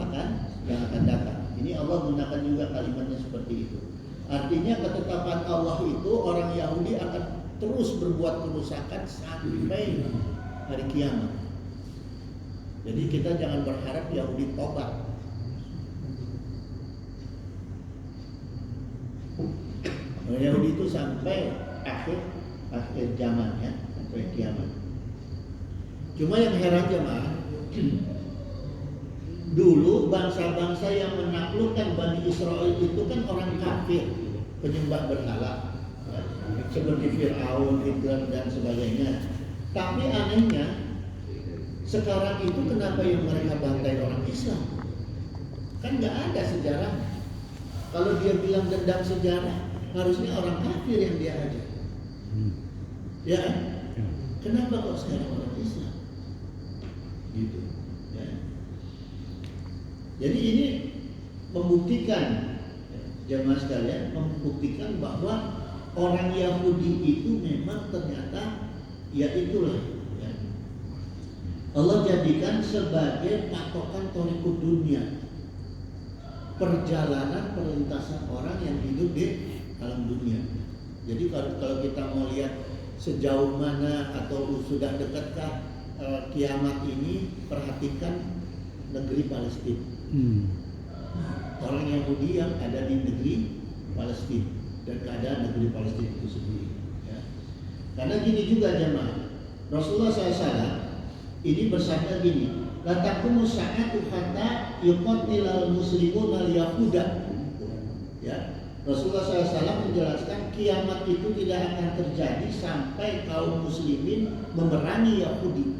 yang akan datang. Ini Allah gunakan juga kalimatnya seperti itu. Artinya ketetapan Allah itu orang Yahudi akan terus berbuat kerusakan sampai hari kiamat. Jadi kita jangan berharap Yahudi tobat. Yahudi itu sampai akhir zaman, ya, sampai kiamat. Cuma yang heran jemaah, dulu bangsa-bangsa yang menaklukkan Bani Israel itu kan orang kafir, penyembah berhala, ya, seperti Fir'aun, Hitler dan sebagainya. Tapi anehnya sekarang itu kenapa yang mereka bantai orang Islam? Kan nggak ada sejarah. Kalau dia bilang dendam sejarah, harusnya orang kafir yang dia ajar. Ya, kenapa kok sekarang orang Islam? Gitu. Ya. Jadi ini membuktikan, jemaah sekalian, membuktikan bahwa orang Yahudi itu memang ternyata ya itulah, ya, Allah jadikan sebagai patokan thariqud dunia, perjalanan perlintasan orang yang hidup di alam dunia. Jadi kalau kita mau lihat sejauh mana atau sudah dekatkah kiamat ini, perhatikan negeri Palestina. Orang Yahudi yang ada di negeri Palestina dan keadaan negeri Palestina itu sendiri. Ya. Karena gini juga jemaah, Rasulullah SAW ini bersabda gini, la taqumu sa'atu hatta yuqatilal muslimun al-yahuda. Ya. Rasulullah SAW menjelaskan kiamat itu tidak akan terjadi sampai kaum muslimin memerangi Yahudi.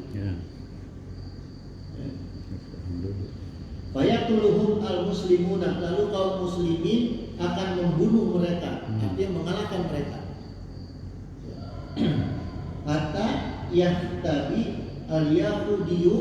Fayaqtuluhum al-muslimuna, lalu kaum muslimin akan membunuh mereka, artinya mengalahkan mereka. Hatta yahtabi al-yahudiyu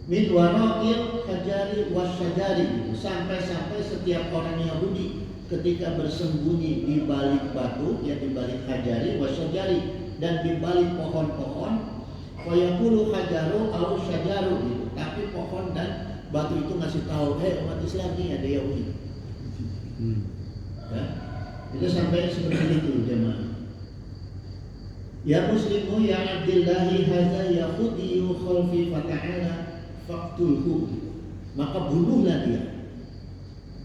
min waraqil hajari wasyajari. Sampai-sampai setiap orang Yahudi ketika bersembunyi di balik batu, ya di balik hajari wasyajari, dan di balik pohon-pohon, fayaqulu hajaru au syajaru gitu. Tapi pohon dan batu itu ngasih tahu, umat Islam ini ada Yahudi. Ya. Itu sampai seperti itu jemaah. Ya muslimu ya abdillahi hadza yahudiyu khalfi fata'ala faqtulhu. Maka bunuhlah dia.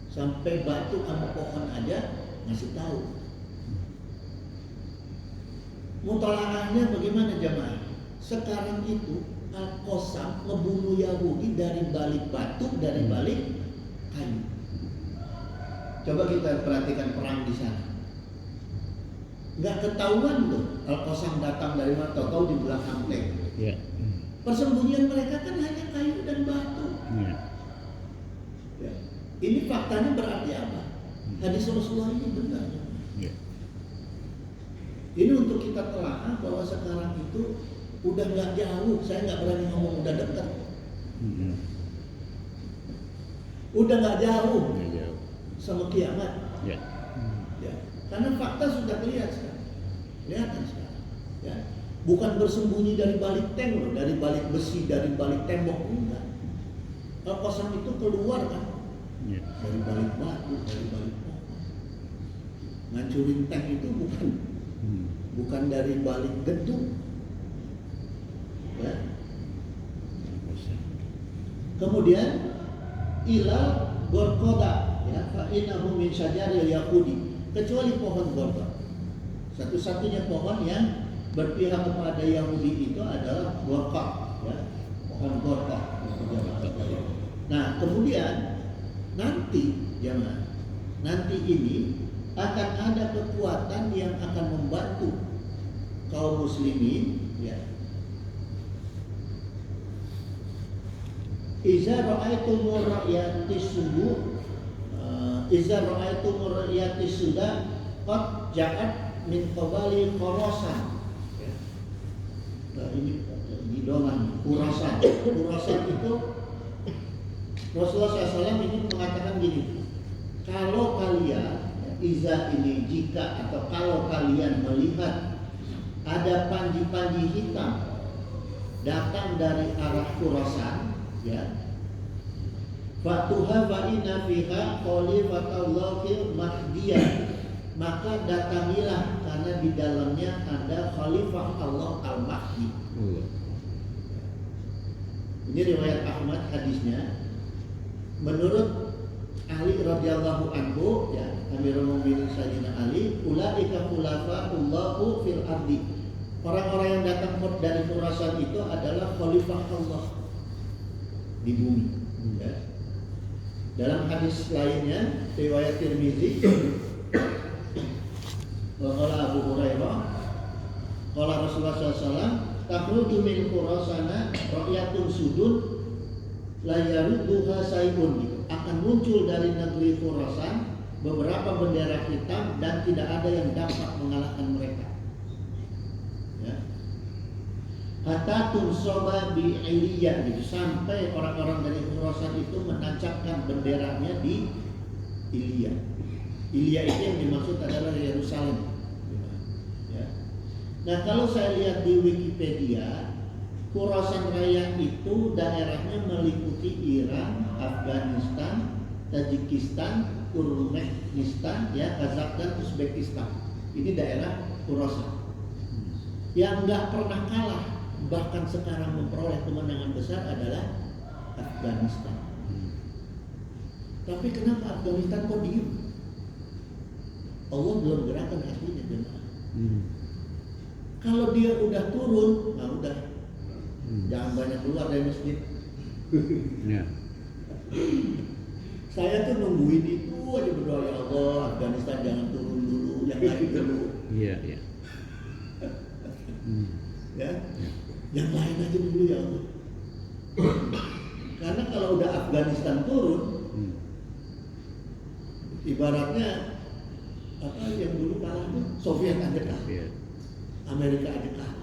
Sampai batu sama pohon aja ngasih tahu. Mutolakahnya bagaimana jemaah? Sekarang itu Al-Qassam membunuh Yahudi dari balik batu, dari balik kayu. Coba kita perhatikan perang di sana. Nggak ketahuan tuh Al-Qassam datang dari mana, tahu di belakang tank. Yeah. Persembunyian mereka kan hanya kayu dan batu. Yeah. Ya. Ini faktanya berarti apa? Hadis Rasulullah ini benar. Yeah. Ini untuk kita telah bahwa sekarang itu udah nggak jauh. Saya nggak berani ngomong udah dekat. Udah nggak jauh sama kiamat. Yeah. Ya. Karena fakta sudah kelihatan sekarang. Ya. Bukan bersembunyi dari balik tank loh, dari balik besi, dari balik tembok, enggak. Al-Qassam itu keluar kan, dari balik batu, dari balik pohon. Ngancurin tank itu bukan dari balik gedung. Ya. Kemudian ilal gorkoda, ya, fa'inahu min syajaril yahudi, kecuali pohon gorkoda. Satu-satunya pohon yang berpihak kepada Yahudi itu adalah gorkah, ya, pohon gorkah. Nah, kemudian nanti ini akan ada kekuatan yang akan membantu kaum muslimin, ya. Iza ra'aitumur ra'yati subuh, iza ra'aitumur ra'yati sudah qad ja'at min qabali Khurasan. Nah, ini idoman Khurasan. Khurasan itu Rasulullah SAW ini mengatakan gini, kalau kalian iza ini jika atau kalau kalian melihat ada panji-panji hitam datang dari arah Khurasan, ya, fatuha fa inna fiha khalifatallahil mahdiyah, maka datangilah karena di dalamnya ada khalifah Allah al-Mahdi. Ini riwayat Ahmad hadisnya. Menurut Ali radhiyallahu anhu, ya, Amirul Mukminin Sayyidina Ali, ulaika khulafaullahu fil ardi. Orang-orang yang datang dari Khurasan itu adalah khalifah Allah di bumi. Ya. Dalam hadis lainnya, riwayat Tirmizi, qala Abu Hurairah, qala Rasulullah SAW, takhruju min Khurasana ra'yatun sudud la yarudduha saibun. Akan muncul dari negeri Khurasan beberapa bendera hitam dan tidak ada yang dapat mengalahkan mereka. Ya. Hatta tunsoba bi Iliyah, gitu, sampai orang-orang dari Khurasan itu menancapkan benderanya di Iliyah. Iliyah itu yang dimaksud adalah Yerusalem. Ya. Nah, kalau saya lihat di Wikipedia, Khurasan Raya itu daerahnya meliputi Iran, Afghanistan, Tajikistan, Turkmenistan, ya, Kazakhstan, Uzbekistan. Ini daerah Khurasan. Yang nggak pernah kalah, bahkan sekarang memperoleh kemenangan besar adalah Afghanistan. Tapi kenapa Afghanistan kok diem? Allah belum gerakan hatinya, jemaah. Kalau dia udah turun, nah udah, jangan banyak keluar dari masjid. Ya. Saya tuh nungguin itu aja, berdoa, ya Allah, Afghanistan jangan turun dulu, yang lain dulu. Iya, iya. Ya, yang lain aja dulu ya Allah. Karena kalau udah Afghanistan turun, ibaratnya apa yang dulu kalah tuh Soviet aja kalah, Amerika aja kalah.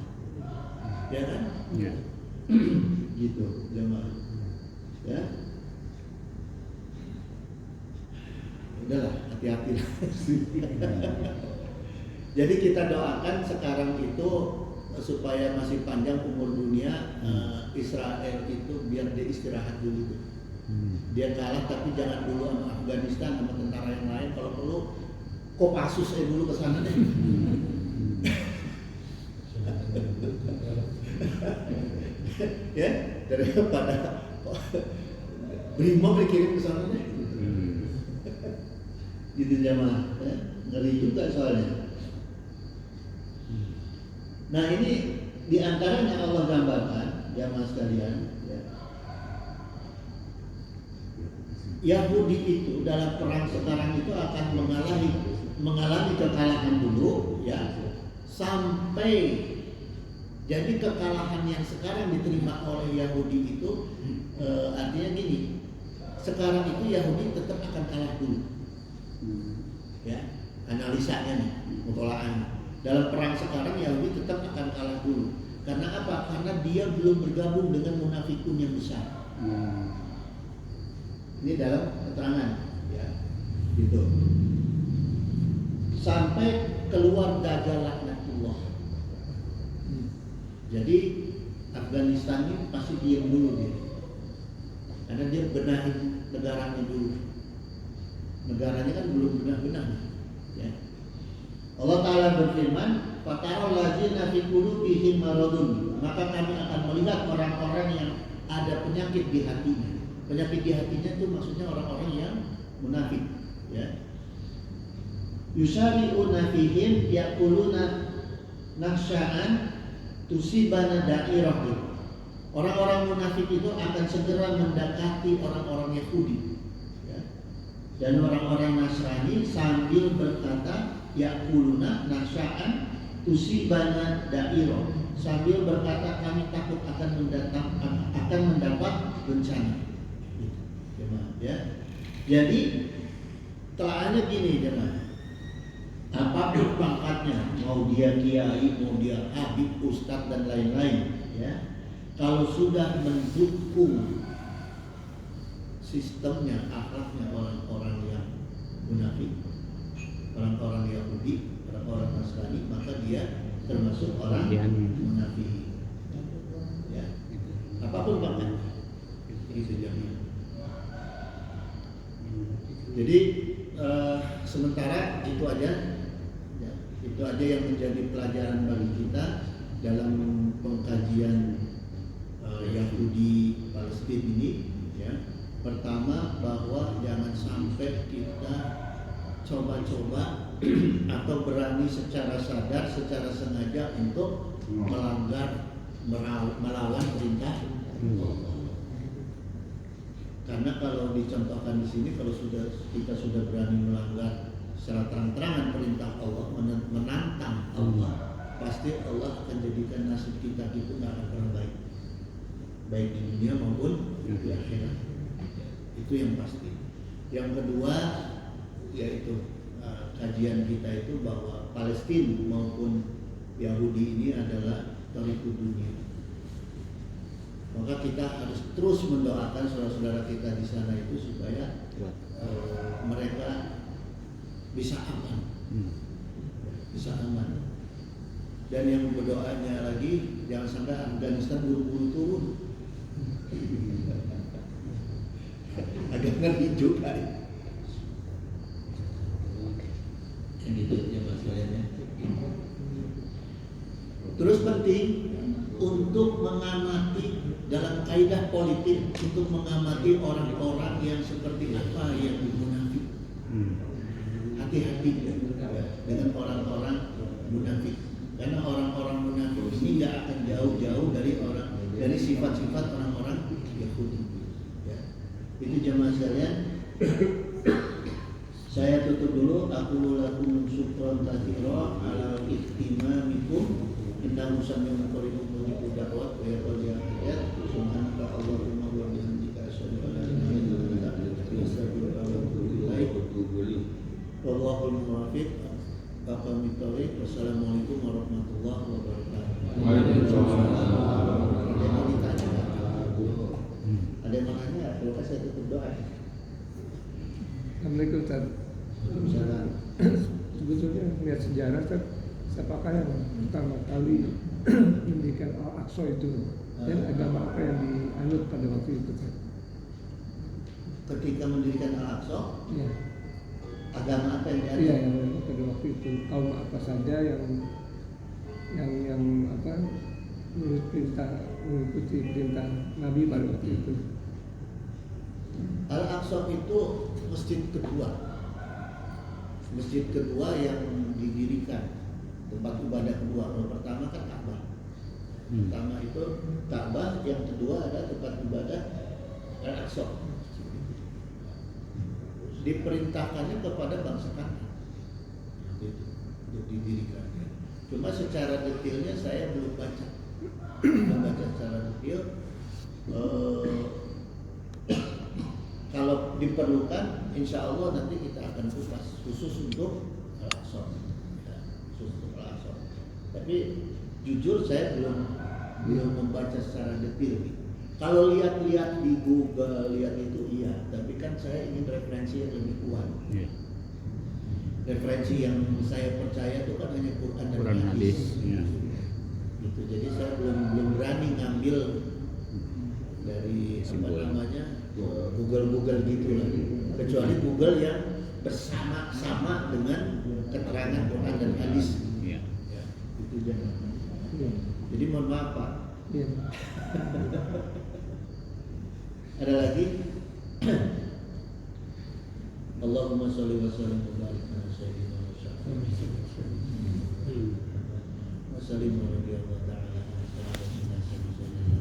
ya kan? Ya. Gitu, jemaah. Ya. Udahlah, hati-hati lah. Jadi kita doakan sekarang itu supaya masih panjang umur dunia, Israel itu biar dia istirahat dulu. Dia kalah tapi jangan dulu sama Afghanistan sama tentara yang lain, kalau perlu Kopassus dulu ke sana deh. Ya, daripada Brimob dikirim ke sana deh. Gitu jamaah, ya. Ngeri juga soalnya. Nah ini diantaranya Allah gambarkan jamaah sekalian, ya. Yahudi itu dalam perang sekarang itu akan mengalami kekalahan dulu, ya, sampai jadi kekalahan yang sekarang diterima oleh Yahudi itu artinya gini, sekarang itu Yahudi tetap akan kalah dulu, ya, analisanya nih, mutolaahnya. Dalam perang sekarang Yahudi tetap akan kalah dulu. Karena apa? Karena dia belum bergabung dengan munafikun yang besar. Ini dalam keterangan, ya, gitu. Sampai keluar dajjal laknatullah. Jadi Afghanistan ini pasti diam dulu dia, karena dia benahin negaranya dulu. Negaranya kan belum benah-benah, ya. Allah Ta'ala berfirman, "Fatarul ladzina fi qulubihim maradun," maka kami akan melihat orang-orang yang ada penyakit di hatinya. Penyakit di hatinya itu maksudnya orang-orang yang munafik, ya. Yusari'una fihim yaquluna nakhsha'an tusibana da'irah. Orang-orang munafik itu akan segera mendekati orang-orang Yahudi, ya. Dan orang-orang Nasrani sambil berkata yaquluna nakhsha'an tusibana da'irah, sambil berkata kami takut akan mendapat bencana. Ya. Jadi telaahnya gini jemaah, apapun pangkatnya, mau dia kiai, mau dia habib, ustadz dan lain-lain, ya, kalau sudah mendukung sistemnya, akhlaknya orang-orang yang munafik, orang-orang Yahudi, orang-orang Nasrani, maka dia termasuk orang munafik, ya, apapun pangkatnya. Ini sejauhnya. Jadi sementara itu aja, ya, itu aja yang menjadi pelajaran bagi kita dalam pengkajian Yahudi Palestina ini, ya. Pertama, bahwa jangan sampai kita coba-coba atau berani secara sadar, secara sengaja untuk melanggar, melawan perintah Allah. Karena kalau dicontohkan di sini, kalau kita sudah berani melanggar secara terang-terangan perintah Allah, menantang Allah, pasti Allah akan jadikan nasib kita itu nggak akan pernah baik, baik di dunia maupun di akhirat. Itu yang pasti. Yang kedua, yaitu kajian kita itu bahwa Palestina maupun Yahudi ini adalah tariqud dunia. Maka kita harus terus mendoakan saudara-saudara kita di sana itu supaya mereka bisa aman, bisa aman. Dan yang berdoanya lagi, jangan sampai Afghanistan buru-buru turun. Agak ngeri juga. Yang itu aja masalahnya. Terus penting untuk mengamati dalam kaidah politik, untuk mengamati orang-orang yang seperti apa yang munafik. Hati-hati dengan orang-orang munafik, karena orang-orang munafik ini nggak akan jauh-jauh dari sifat-sifat orang-orang Yahudi. Ya. Itu jamaah sekalian. Saya tutup dulu. Aku lakum syukran katsira ala ihtimamikum. Inna musami'un qaribun mujibud da'wat wa yaqul ya ayat subhanaka Allahumma wa bihamdika asyhadu an la ilaha illa anta astaghfiruka wa atubu ilaik. Wallahul muwaffiq. Wassalamualaikum warahmatullahi wabarakatuh. mau ditanya nggak? Ada yang mau nanya? Kalau saya tutup doa. Assalamualaikum Ustaz. Misalnya, Sebetulnya melihat sejarah Ustaz, siapakah yang pertama kali mendirikan Al-Aqsa itu dan agama apa yang dianut pada waktu itu Ustaz? ketika mendirikan Al-Aqsa, Iya. agama apa yang Iya, dianut? yang pada waktu itu kaum apa saja yang apa mengikuti perintah Nabi pada waktu itu. Al-Aqsa itu masjid kedua yang didirikan, tempat ibadah kedua. Yang pertama kan Ka'bah. Pertama itu Ka'bah, yang kedua ada tempat ibadah Al-Aqsa. Diperintahkannya kepada bangsa Kanaan untuk didirikan. Cuma secara detailnya saya belum baca secara detail. Kalau diperlukan, insya Allah nanti kita akan kupas khusus untuk Al-Aqsa. Khusus untuk Al-Aqsa. Tapi jujur saya belum membaca secara detail. Kalau lihat-lihat di Google, lihat itu iya. Tapi kan saya ingin referensi yang lebih kuat. Yeah. Referensi yang saya percaya itu kan hanya Quran dan Quran hadis. Yeah. Gitu. Jadi saya belum berani ngambil dari Google gitu lah. Kecuali Google yang bersama-sama dengan keterangan Quran dan hadis. Yeah. Ya, itu jangan. Iya. Jadi mohon maaf Pak. Iya. Ada lagi? Allahumma sholli wa sallim wa barik ala sayyidina wa sallim wa nabi Allah ta'ala ala sayyidina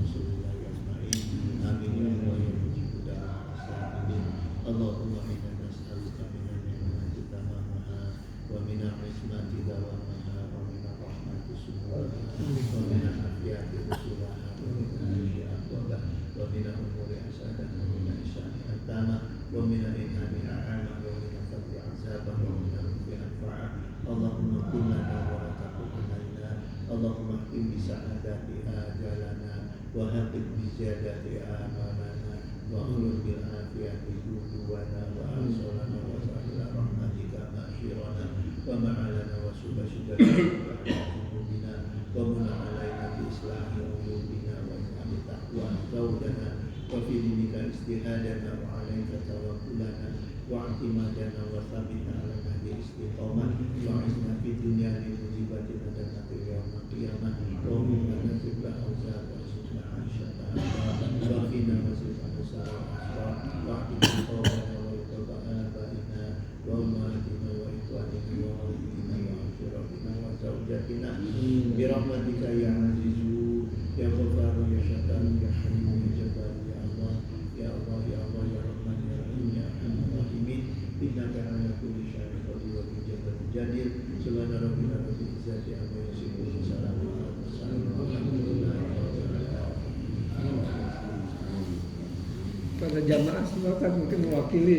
Rasulullah ajma'in. Amin ya Allah ya mujibu da'wah. Allahumma inna nas'aluka min ni'mati tamamaha wa min ismati dawamaha wa min rahmati subhanaha wa min afiyati rusulaha wa min al-aqwabah wa min umuri asadah wa min isyani atama wa min al-inhami a'ama wa min al-fadli azabah wa min al-fi anfa'ah. Allahumma kullana wa la takun alaina. Allahumma kim bisa'adati ajalana wa haqib bijadati amalana wa ulul bil afiyati duduwana wa asolana wa sa'ila rahmatika ma'asyirana wa ma'alana wa subashidana wa muna alaina bi islahi ulubina wa islami taqwa zawdana wa fi dinika istihadana wa alaika tawakkulana wa atimadana wa sabina ala nahdi istiqamah wa isna fi dunya li mujibatina dan nanti yawma qiyamah wa minna nasibla awzat wa isna aisyata wa fina wasifah usara asra wa atina qawlana wa itaba'ana ba'ina wa umatina wa ikhwanina wa walidina wa asyiratina wa zawjatina birahmatika ya azizu ya ghafaru ya syataru ya halimu ya jabaru ya Allah ya Allah ya Allah ya Rahman ya Rahim ya Arhamar Rahimin innaka ala kulli syai'in qadir wa bi jabatin jadir subhana rabbika rabbil izzati amma yasifun wa salamun ala mursalin walhamdulillahi rabbil alamin. Pada jamaah semua kan mungkin mewakili ya.